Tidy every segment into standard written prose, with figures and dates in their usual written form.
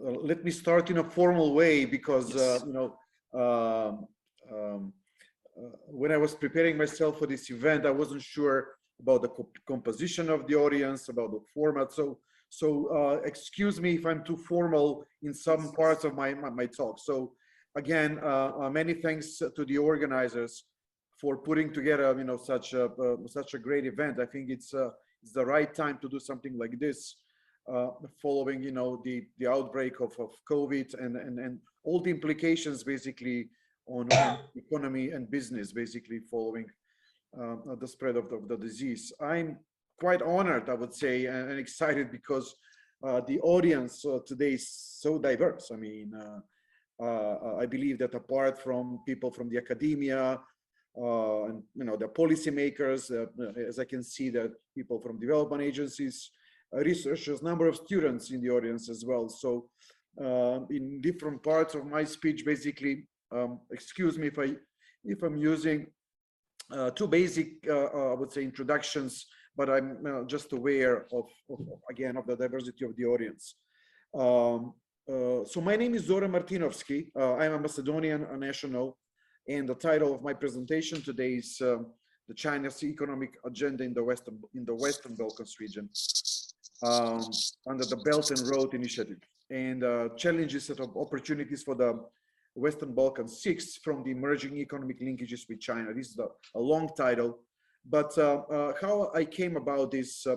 Let me start in a formal way because Yes. when I was preparing myself for this event, I wasn't sure about the composition of the audience, about the format. So excuse me if I'm too formal in some parts of my talk. So again, many thanks to the organizers for putting together, such a great event. I think it's the right time to do something like this, following, the outbreak of COVID and all the implications basically on economy and business, basically following the spread of the disease. I'm quite honored, I would say, and excited because the audience today is so diverse. I mean, I believe that apart from people from the academia, and the policymakers, as I can see, that people from development agencies, researchers, number of students in the audience as well. So in different parts of my speech, basically, excuse me if I'm using two basic, I would say, introductions, but I'm just aware again of the diversity of the audience. So my name is Zoran Martinovski. I'm a Macedonian national, and the title of my presentation today is the China's economic agenda in the Western Balkans region, under the Belt and Road Initiative, and challenges and opportunities for the Western Balkans 6 from the emerging economic linkages with China. This is a long title, but how I came about this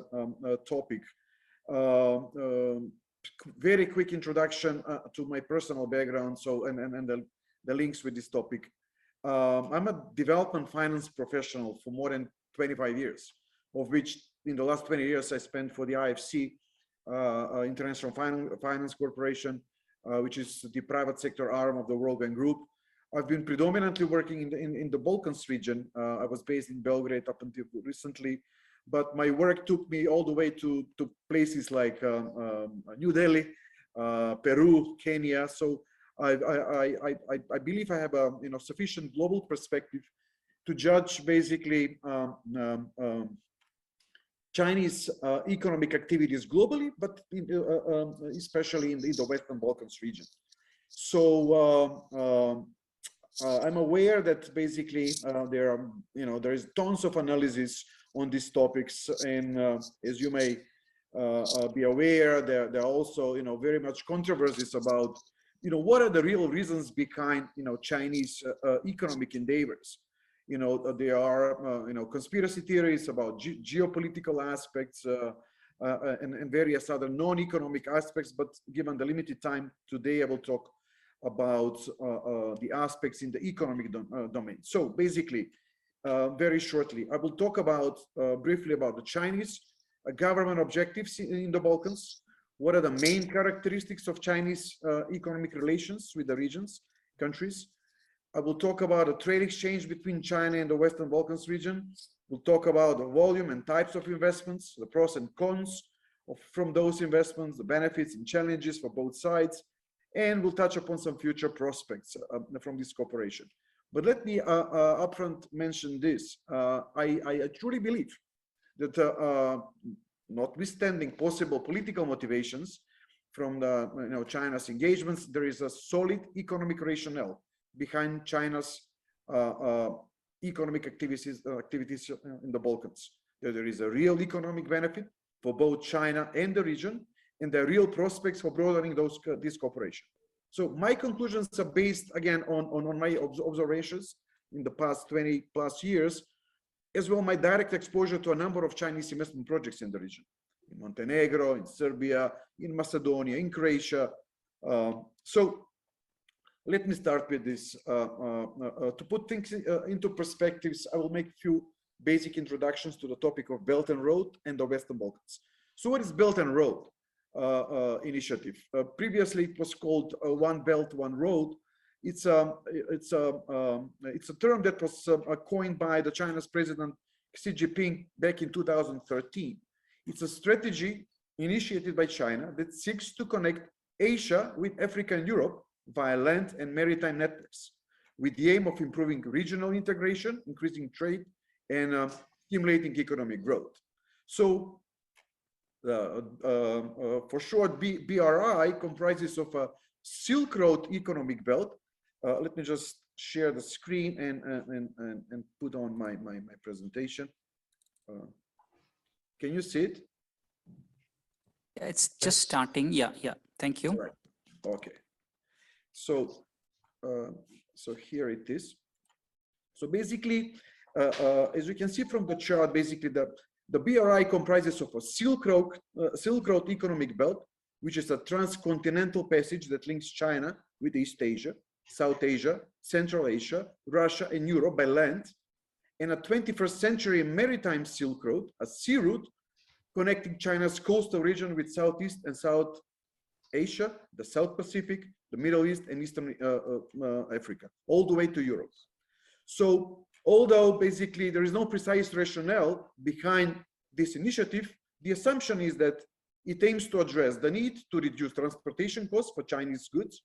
topic. Very quick introduction to my personal background, so and the links with this topic. I'm a development finance professional for more than 25 years, of which in the last 20 years I spent for the IFC, International Finance Corporation, which is the private sector arm of the World Bank Group. I've been predominantly working in the Balkans region. I was based in Belgrade up until recently, but my work took me all the way to places like New Delhi, Peru, Kenya. So I believe I have a sufficient global perspective to judge basically Chinese economic activities globally, but especially in the Western Balkans region. So I'm aware that basically there is tons of analysis on these topics, and as you may be aware, there are also very much controversies about what are the real reasons behind Chinese economic endeavors. There are conspiracy theories about geopolitical aspects and various other non-economic aspects, but given the limited time today, I will talk about the aspects in the economic domain. So basically, very shortly, I will talk about briefly about the Chinese government objectives in the Balkans. What are the main characteristics of Chinese economic relations with the regions, countries? I will talk about a trade exchange between China and the Western Balkans region. We'll talk about the volume and types of investments, the pros and cons from those investments, the benefits and challenges for both sides, and we'll touch upon some future prospects from this cooperation. But let me upfront mention this. I truly believe that notwithstanding possible political motivations from the China's engagements, there is a solid economic rationale behind China's economic activities in the Balkans. There is a real economic benefit for both China and the region, and there are real prospects for broadening this cooperation. So my conclusions are based again on my observations in the past 20 plus years, as well my direct exposure to a number of Chinese investment projects in the region, in Montenegro, in Serbia, in Macedonia, in Croatia. So let me start with this. To put things into perspectives, I will make a few basic introductions to the topic of Belt and Road and the Western Balkans. So what is Belt and Road initiative? Previously, it was called One Belt, One Road. It's a term that was coined by the China's President Xi Jinping back in 2013. It's a strategy initiated by China that seeks to connect Asia with Africa and Europe via land and maritime networks, with the aim of improving regional integration, increasing trade, and stimulating economic growth. So for short, BRI comprises of a Silk Road economic belt. Let me just share the screen and put on my presentation. Can you see it? Yeah, it's just starting. Yeah, thank you. Right. Okay. So so here it is. So basically, as you can see from the chart, basically the BRI comprises of a Silk Road economic belt, which is a transcontinental passage that links China with East Asia, South Asia, Central Asia, Russia, and Europe by land, and a 21st century maritime Silk Road, a sea route connecting China's coastal region with Southeast and South Asia, the South Pacific, the Middle East, and Eastern Africa, all the way to Europe. So, although basically there is no precise rationale behind this initiative, the assumption is that it aims to address the need to reduce transportation costs for Chinese goods,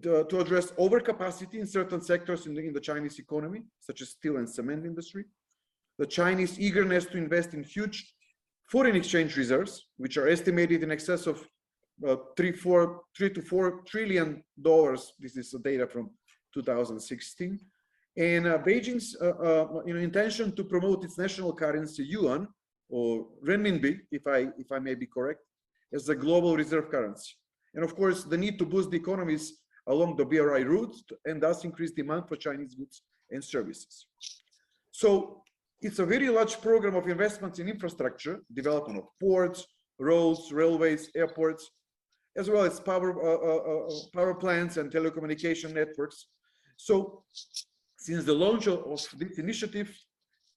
to address overcapacity in certain sectors in the Chinese economy, such as steel and cement industry, the Chinese eagerness to invest in huge foreign exchange reserves, which are estimated in excess of $3 to $4 trillion. This is the data from 2016, and Beijing's intention to promote its national currency yuan or renminbi, if I may be correct, as a global reserve currency, and of course the need to boost the economies along the BRI route and thus increase demand for Chinese goods and services. So it's a very large program of investments in infrastructure, development of ports, roads, railways, airports, as well as power plants and telecommunication networks. So since the launch of this initiative,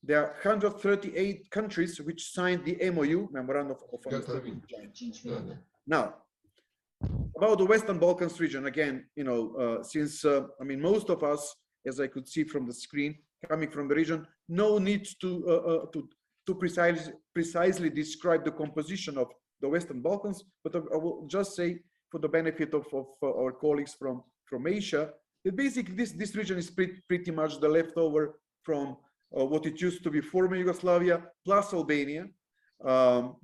there are 138 countries which signed the MOU, Memorandum of Understanding with China. Now, about the Western Balkans region, again, since I mean, most of us, as I could see from the screen, coming from the region, no need to precisely describe the composition of the Western Balkans, but I will just say, for the benefit of our colleagues from Asia, that basically this region is pretty much the leftover from what it used to be former Yugoslavia, plus Albania,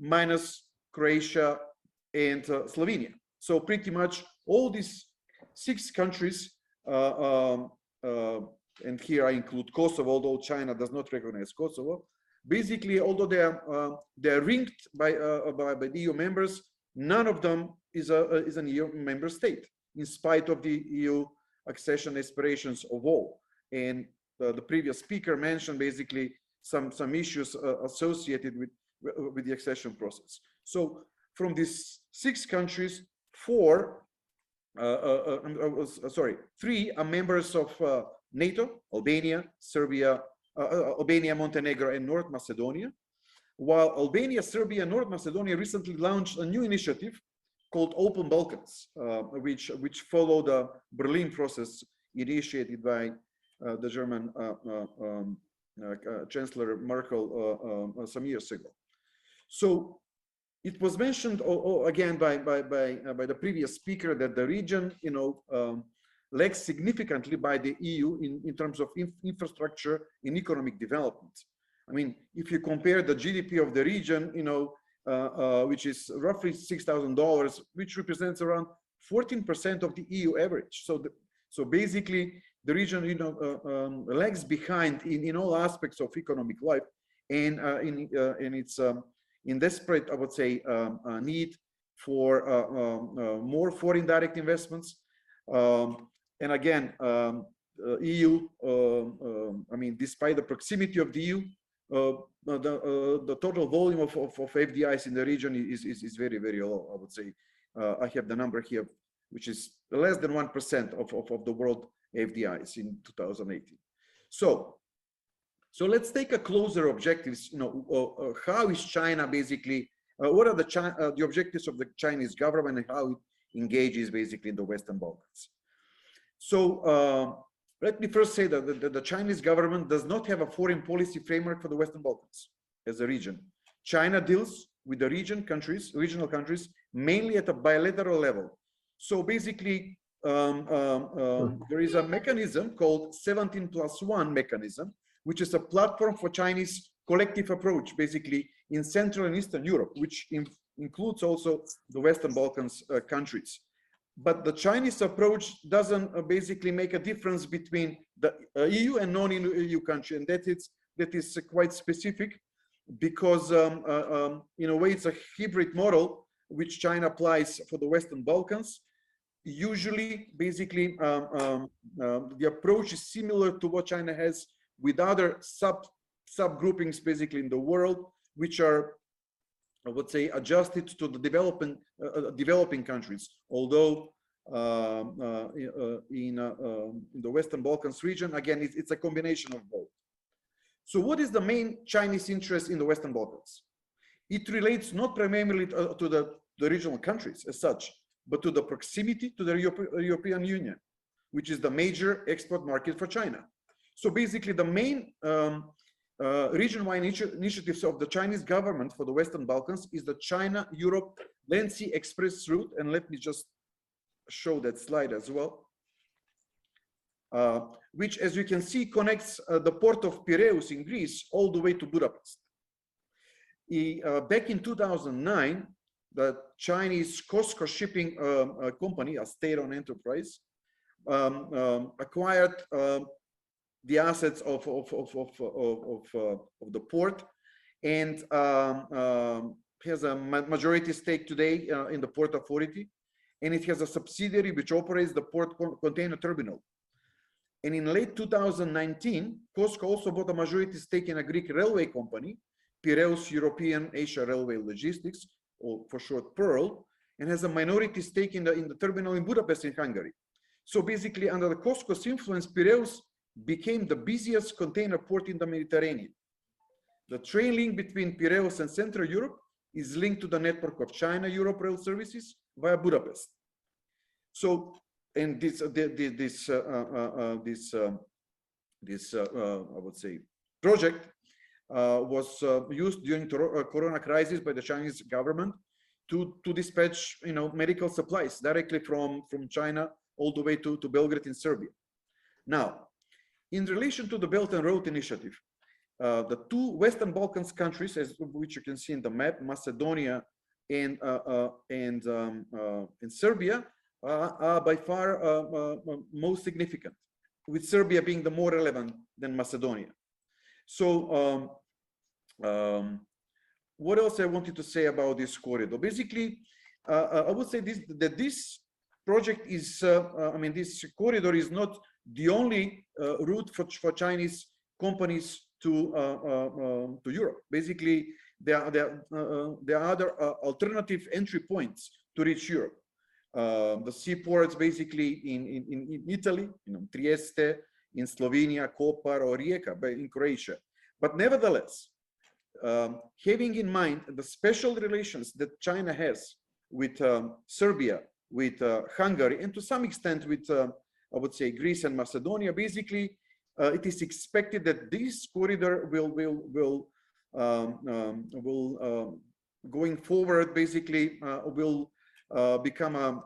minus Croatia and Slovenia. So pretty much all these 6 countries, and here I include Kosovo, although China does not recognize Kosovo. Basically, although they're linked by the EU members, none of them is an EU member state, in spite of the EU accession aspirations of all. And the previous speaker mentioned basically some issues associated with the accession process. So from these 6 countries, 3 are members of NATO: Albania, Serbia, Albania, Montenegro, and North Macedonia. While Albania, Serbia, and North Macedonia recently launched a new initiative called Open Balkans, which followed the Berlin process initiated by the German Chancellor Merkel some years ago. So it was mentioned again by the previous speaker that the region, lags significantly by the EU in terms of infrastructure and economic development. I mean, if you compare the GDP of the region, which is roughly $6,000, which represents around 14% of the EU average. So basically, the region, lags behind in all aspects of economic life, and in its in desperate, I would say, need for more foreign direct investments. And again, EU, I mean, despite the proximity of the EU, the total volume of FDIs in the region is very, very low, I would say. I have the number here, which is less than 1% of the world FDIs in 2018. So let's take a closer objectives. How is China basically? What are the objectives of the Chinese government and how it engages basically in the Western Balkans? So let me first say that the Chinese government does not have a foreign policy framework for the Western Balkans as a region. China deals with the regional countries, mainly at a bilateral level. So basically, there is a mechanism called 17+1 mechanism, which is a platform for Chinese collective approach, basically in Central and Eastern Europe, which includes also the Western Balkans countries. But the Chinese approach doesn't basically make a difference between the EU and non-EU country, and that is quite specific, because in a way it's a hybrid model which China applies for the Western Balkans. Usually, basically, the approach is similar to what China has with other subgroupings basically in the world, which are, I would say, adjusted to the developing countries. Although in the Western Balkans region, again, it's a combination of both. So what is the main Chinese interest in the Western Balkans? It relates not primarily to the regional countries as such, but to the proximity to the European Union, which is the major export market for China. So basically the main region-wide initiatives of the Chinese government for the Western Balkans is the China-Europe Land Sea Express route. And let me just show that slide as well, which, as you can see, connects the port of Piraeus in Greece all the way to Budapest. Back in 2009, the Chinese COSCO shipping company, a state-owned enterprise, acquired the assets of the port, and has a majority stake today in the Port Authority, and it has a subsidiary which operates the port container terminal. And in late 2019, COSCO also bought a majority stake in a Greek railway company, Piraeus European Asia Railway Logistics, or for short PEARL, and has a minority stake in the terminal in Budapest in Hungary. So basically, under the COSCO's influence, Piraeus became the busiest container port in the Mediterranean. The train link between Piraeus and Central Europe is linked to the network of China-Europe rail services via Budapest. So, and this I would say, project was used during the Corona crisis by the Chinese government to dispatch, medical supplies directly from China all the way to Belgrade in Serbia. Now, in relation to the Belt and Road Initiative, the two Western Balkans countries, which you can see in the map, Macedonia and Serbia, are by far most significant, with Serbia being the more relevant than Macedonia. So what else I wanted to say about this corridor? Basically, I would say that this project is, this corridor is not the only route for Chinese companies to Europe. Basically, there are other alternative entry points to reach Europe. The seaports, basically in Italy, Trieste, in Slovenia, Kopar, or Rijeka, in Croatia. But nevertheless, having in mind the special relations that China has with Serbia, with Hungary, and to some extent with, I would say, Greece and Macedonia, basically, it is expected that this corridor will going forward, basically, will become a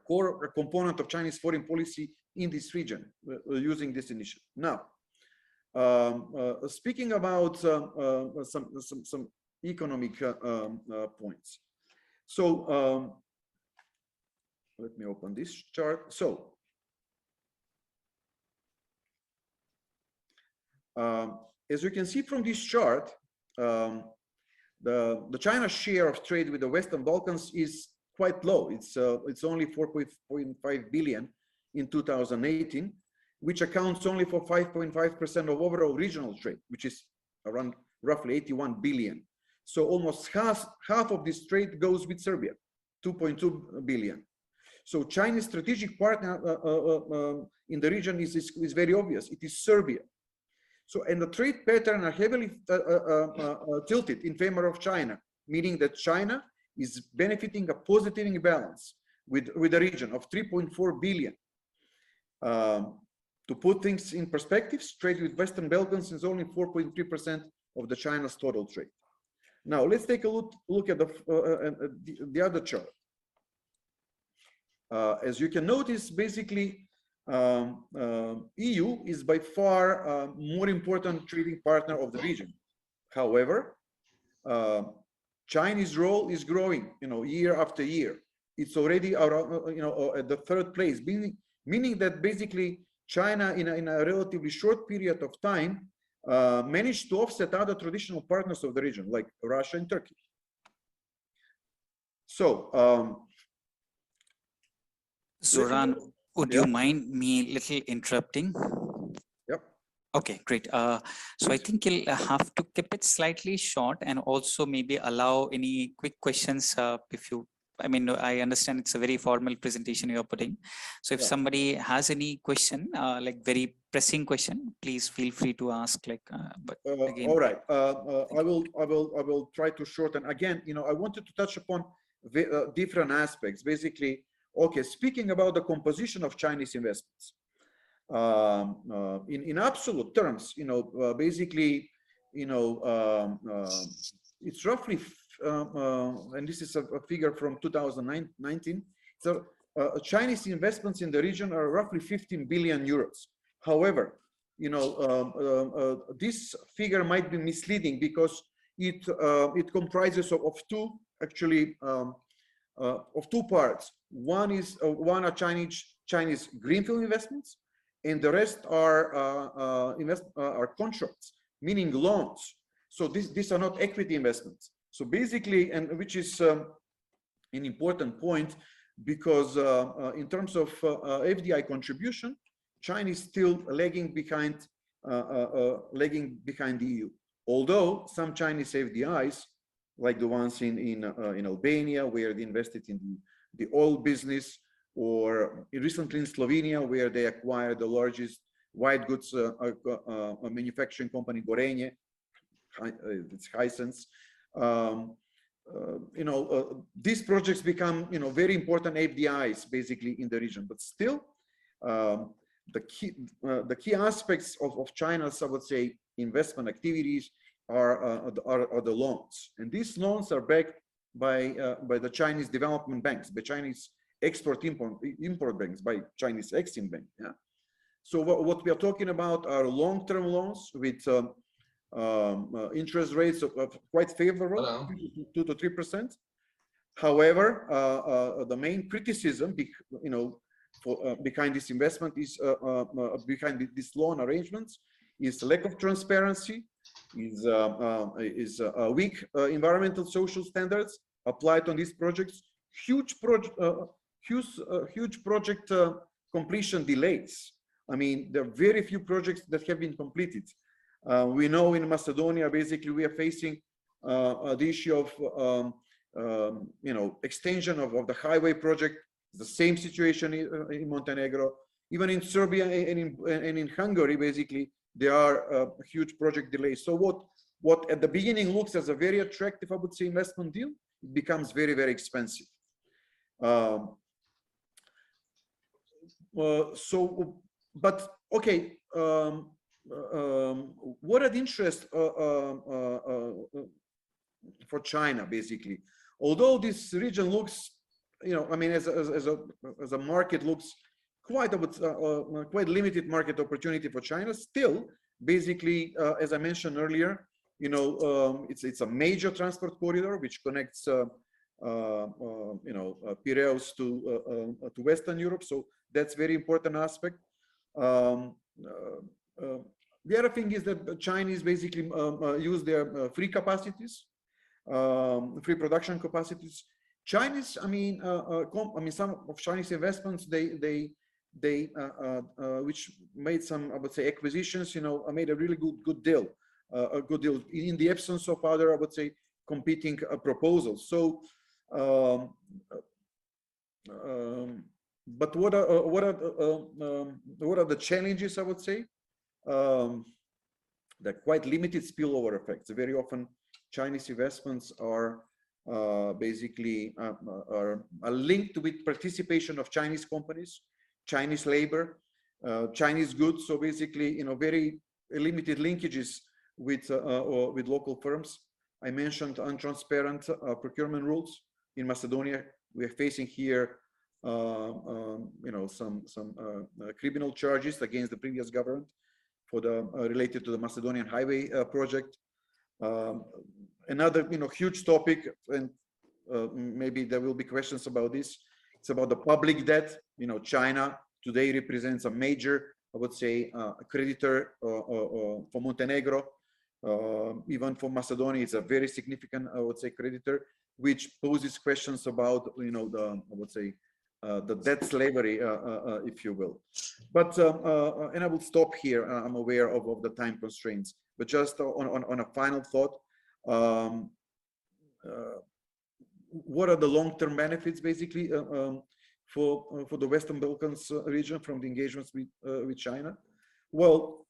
core component of Chinese foreign policy in this region, using this initiative. Now, speaking about some economic points. So let me open this chart. So as you can see from this chart, the China share of trade with the Western Balkans is quite low. It's only 4.5 billion in 2018, which accounts only for 5.5% of overall regional trade, which is around roughly 81 billion. So almost half of this trade goes with Serbia, 2.2 billion. So China's strategic partner in the region is very obvious. It is Serbia. So, and the trade pattern are heavily tilted in favor of China, meaning that China is benefiting a positive imbalance with the region of 3.4 billion. To put things in perspective, trade with Western Balkans is only 4.3% of the China's total trade. Now, let's take a look at the other chart. As you can notice, basically, EU is by far more important trading partner of the region. However, Chinese role is growing, year after year. It's already around, at the third place, meaning that basically China, in a relatively short period of time, managed to offset other traditional partners of the region, like Russia and Turkey. So, Zoran, would you mind me little interrupting? Yep. Okay, great. So I think you'll have to keep it slightly short and also maybe allow any quick questions if you, I mean, I understand it's a very formal presentation you're putting. So if somebody has any question, like very pressing question, please feel free to ask. Like, but again, all right. I will try to shorten. Again, I wanted to touch upon different aspects. Basically, okay, speaking about the composition of Chinese investments. In absolute terms, basically, it's roughly, and this is a figure from 2019. So Chinese investments in the region are roughly 15 billion euros. However, this figure might be misleading because it comprises of two, actually, of two parts. One are Chinese greenfield investments, and the rest are contracts, meaning loans. So these are not equity investments. So basically, and which is an important point, because in terms of FDI contribution, China is still lagging behind the EU. Although some Chinese FDIs, like the ones in Albania, where they invested in the oil business, or recently in Slovenia, where they acquired the largest white goods manufacturing company, Gorenje, it's Hisense. These projects become, very important FDIs basically in the region. But still, the key aspects of China's, I would say, investment activities are the loans, and these loans are backed by the Chinese development banks, by Chinese export-import banks, by Chinese Exim Bank. Yeah. So what we are talking about are long-term loans with interest rates of quite favorable, 2 to 3%. However, the main criticism, behind this investment is behind these loan arrangements is lack of transparency, is weak environmental social standards applied on these projects, huge project completion delays. I mean, there are very few projects that have been completed. We know in Macedonia, basically, we are facing the issue of extension of the highway project. The same situation in Montenegro, even in Serbia and in Hungary. Basically, there are huge project delays. So what at the beginning looks as a very attractive, I would say, investment deal, it becomes very, very expensive. But okay, what are the interest for China, basically? Although this region looks, I mean, as a market looks quite limited market opportunity for China, still, basically, as I mentioned earlier, it's a major transport corridor which connects Piraeus to Western Europe. So that's very important aspect. The other thing is that the Chinese basically use their free capacities, free production capacities. Chinese, I mean, some of Chinese investments, they which made some, I would say, acquisitions, made a really good deal, in the absence of other, I would say, competing proposals. So, but what are the challenges, I would say? The quite limited spillover effects. Very often, Chinese investments are basically are linked with participation of Chinese companies, Chinese labor, Chinese goods. So basically, very limited linkages with local firms. I mentioned untransparent procurement rules in Macedonia. We are facing here, some criminal charges against the previous government for related to the Macedonian highway project. Um, Another, huge topic, and maybe there will be questions about this. It's about the public debt. China today represents a major, I would say, creditor for Montenegro. Even for Macedonia, it's a very significant, I would say, creditor, which poses questions about, I would say, the debt slavery, if you will. But and I will stop here. I'm aware of the time constraints, but just on a final thought. What are the long-term benefits, basically, for the Western Balkans region from the engagements with China? Well,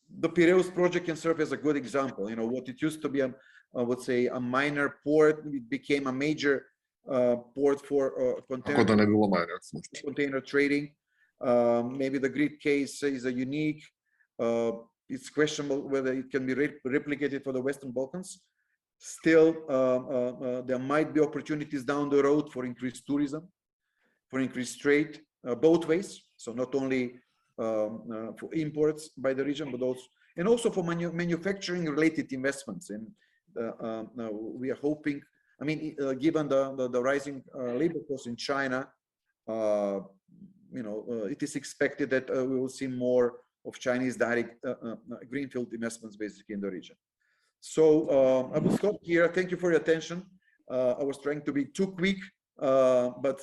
the Piraeus project can serve as a good example. What it used to be, I would say, a minor port, it became a major port for container trading. Maybe the Greek case is a unique. It's questionable whether it can be replicated for the Western Balkans. Still, there might be opportunities down the road for increased tourism, for increased trade, both ways. So not only for imports by the region, but also for manufacturing related investments. And we are hoping, I mean, given the rising labor costs in China, it is expected that we will see more of Chinese direct greenfield investments basically in the region. So I will stop here. Thank you for your attention. I was trying to be too quick, but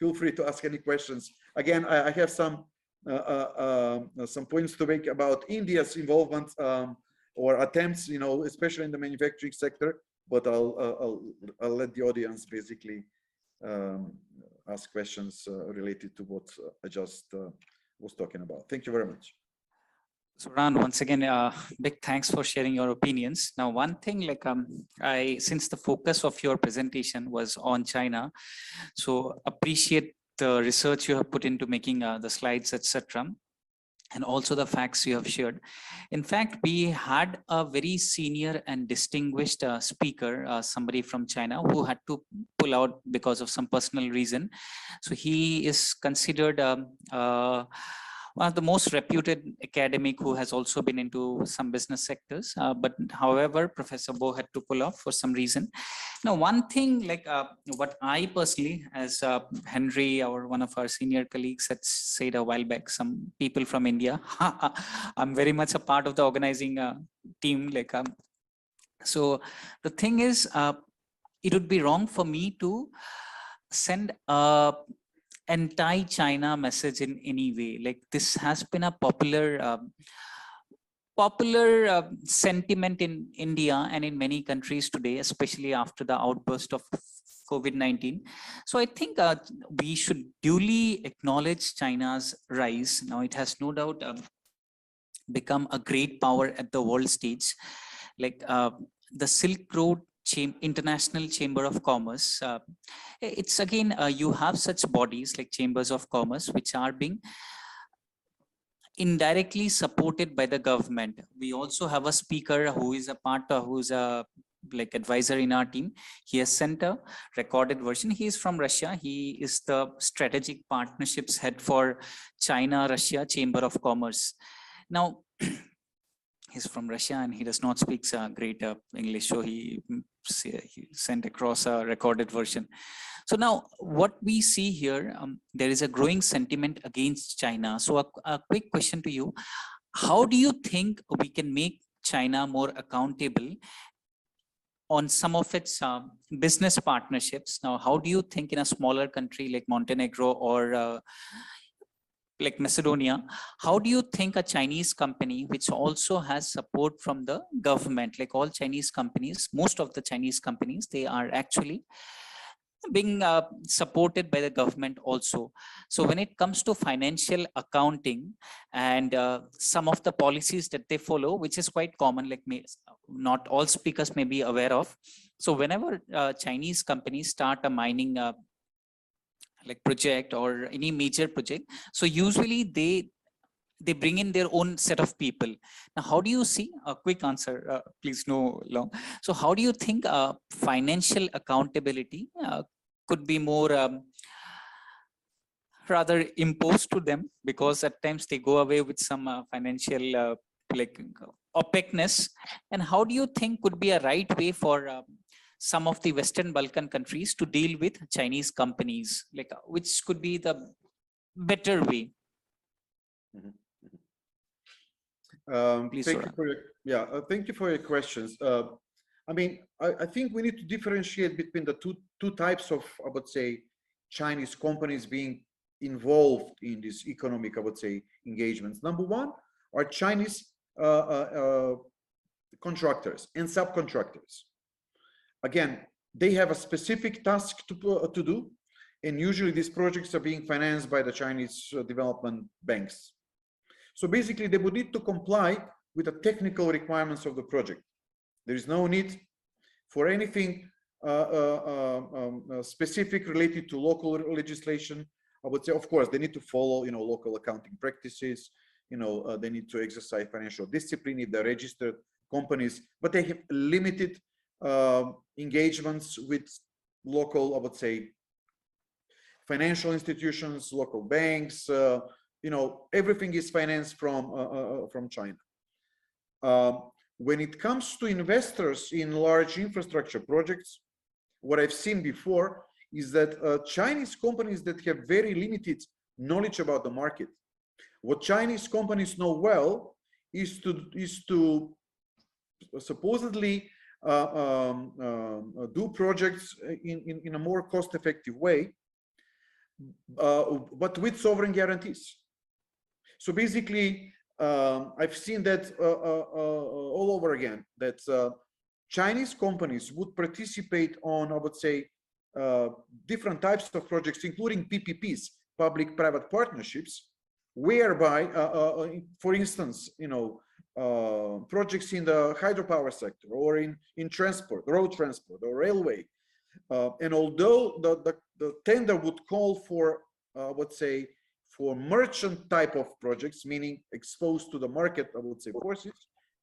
feel free to ask any questions. Again, I have some points to make about India's involvement or attempts, especially in the manufacturing sector. But I'll let the audience basically ask questions related to what I just was talking about. Thank you very much. Zoran, once again, big thanks for sharing your opinions. Now, one thing, since the focus of your presentation was on China, so appreciate the research you have put into making the slides, etc., and also the facts you have shared. In fact, we had a very senior and distinguished speaker, somebody from China, who had to pull out because of some personal reason. So he is considered one of the most reputed academic who has also been into some business sectors. But however, Professor Bo had to pull off for some reason. Now, one thing what I personally, as Henry, one of our senior colleagues, had said a while back, some people from India, I'm very much a part of the organizing team. So the thing is, it would be wrong for me to send a anti-China message in any way. Like, this has been a popular sentiment in India and in many countries today, especially after the outburst of COVID-19. So I think we should duly acknowledge China's rise. Now, it has no doubt become a great power at the world stage. The Silk Road International Chamber of Commerce, it's again, you have such bodies like chambers of commerce, which are being indirectly supported by the government. We also have a speaker who is who's a advisor in our team. He has sent a recorded version. He is from Russia. He is the strategic partnerships head for China-Russia Chamber of Commerce. Now, he's from Russia and he does not speak great English, so he sent across a recorded version. So now what we see here, there is a growing sentiment against China. So a quick question to you: how do you think we can make China more accountable on some of its business partnerships? Now, how do you think in a smaller country like Montenegro or like Macedonia, how do you think a Chinese company, which also has support from the government, like all Chinese companies, most of the Chinese companies, they are actually being supported by the government also. So when it comes to financial accounting and some of the policies that they follow, which is quite common, like not all speakers may be aware of. So whenever Chinese companies start a mining project or any major project, so usually they bring in their own set of people. Now, how do you see, a quick answer, please no long. So how do you think financial accountability could be more rather imposed to them, because at times they go away with some financial opaqueness, and how do you think could be a right way for some of the Western Balkan countries to deal with Chinese companies, like which could be the better way? Mhm. Please, Thank you Zoran. for thank you for your questions. I mean, I think we need to differentiate between the two types of, I would say, Chinese companies being involved in this economic, I would say, engagements. Number one are Chinese contractors and subcontractors. Again, they have a specific task to do, and usually these projects are being financed by the Chinese development banks. So basically, they would need to comply with the technical requirements of the project. There is no need for anything specific related to local legislation. I would say, of course, they need to follow, local accounting practices. They need to exercise financial discipline if they're registered companies, but they have limited engagements with local, I would say, financial institutions, local banks. Everything is financed from China. When it comes to investors in large infrastructure projects, what I've seen before is that Chinese companies that have very limited knowledge about the market, what Chinese companies know well is to supposedly do projects in a more cost-effective way, but with sovereign guarantees. So basically, I've seen that all over again, that Chinese companies would participate on, I would say, different types of projects, including PPPs, public-private partnerships, whereby, for instance, projects in the hydropower sector or in transport, road transport or railway. And although the tender would call for, I would say, for merchant type of projects, meaning exposed to the market, I would say, forces,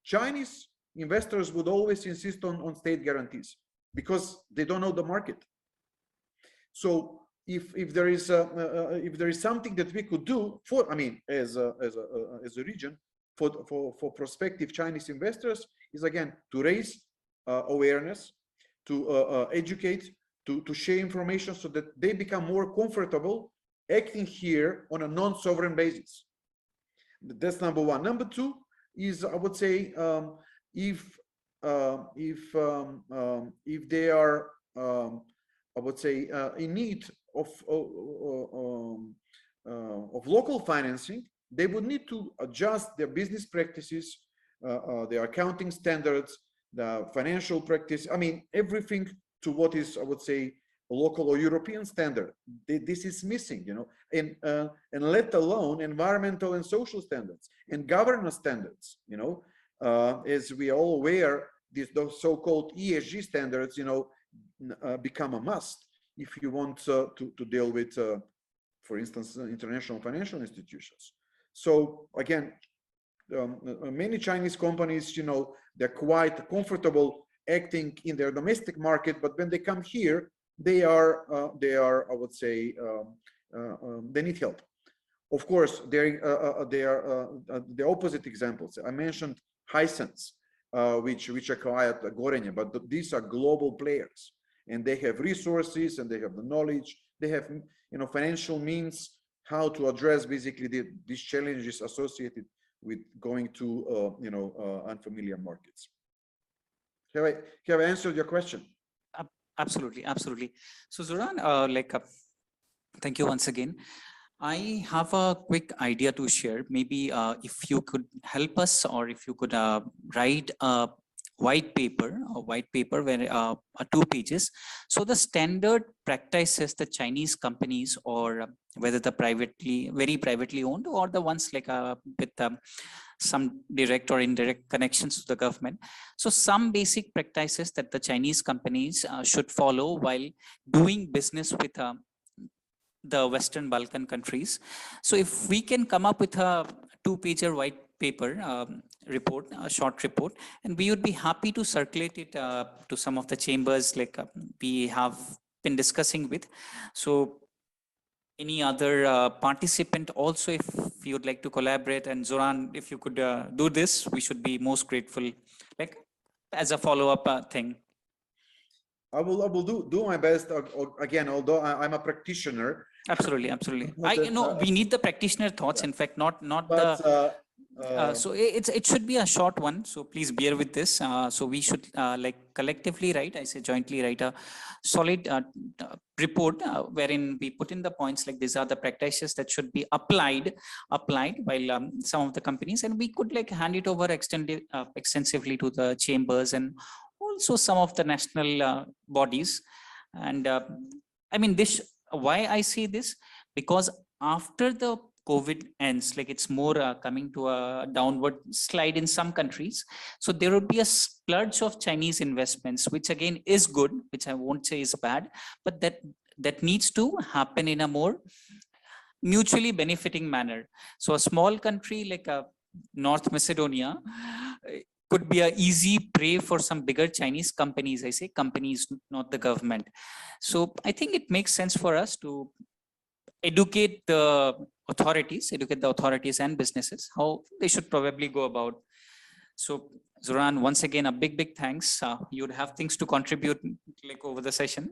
Chinese investors would always insist on state guarantees because they don't know the market. So if there is something that we could do for, I mean, as a region for prospective Chinese investors, is again to raise awareness, to educate, to share information so that they become more comfortable acting here on a non-sovereign basis. That's number one. Number two is, I would say, if they are, I would say, in need of local financing, they would need to adjust their business practices, their accounting standards, the financial practice. I mean, everything to what is, I would say, a local or European standard. This is missing, and let alone environmental and social standards and governance standards. As we are all aware, those so-called ESG standards, become a must if you want to deal with, for instance, international financial institutions. So again, many Chinese companies, they're quite comfortable acting in their domestic market, but when they come here, they are, I would say, they need help. Of course, they are the opposite examples. I mentioned Hisense, which acquired Gorenje, but these are global players, and they have resources and they have the knowledge. They have, financial means how to address basically these challenges associated with going to, unfamiliar markets. Have I answered your question? Absolutely, absolutely. So Zoran, thank you once again. I have a quick idea to share. Maybe if you could help us, or if you could write a white paper where 2 pages. So the standard practices the Chinese companies, or whether the very privately owned, or the ones like with some direct or indirect connections to the government. So some basic practices that the Chinese companies should follow while doing business with the Western Balkan countries. So if we can come up with a 2-pager white paper report, a short report, and we would be happy to circulate it to some of the chambers like we have been discussing with. So any other participant also, if you would like to collaborate, and Zoran, if you could do this, we should be most grateful, like as a follow-up thing. I will do my best. Again, although I'm a practitioner. Absolutely. I know we need the practitioner thoughts. In fact, not but, the. So it should be a short one. So please bear with this. So we should like collectively write. I say jointly write a solid report wherein we put in the points like these are the practices that should be applied while some of the companies, and we could like hand it over extensively to the chambers and also some of the national bodies. And I mean this. Why I say this? Because after the COVID ends, like it's more coming to a downward slide in some countries. So there would be a splurge of Chinese investments, which again is good, which I won't say is bad, but that needs to happen in a more mutually benefiting manner. So a small country like North Macedonia could be an easy prey for some bigger Chinese companies. I say companies, not the government. So I think it makes sense for us to educate the authorities and businesses, how they should probably go about. So Zoran, once again, a big thanks. You would have things to contribute like over the session.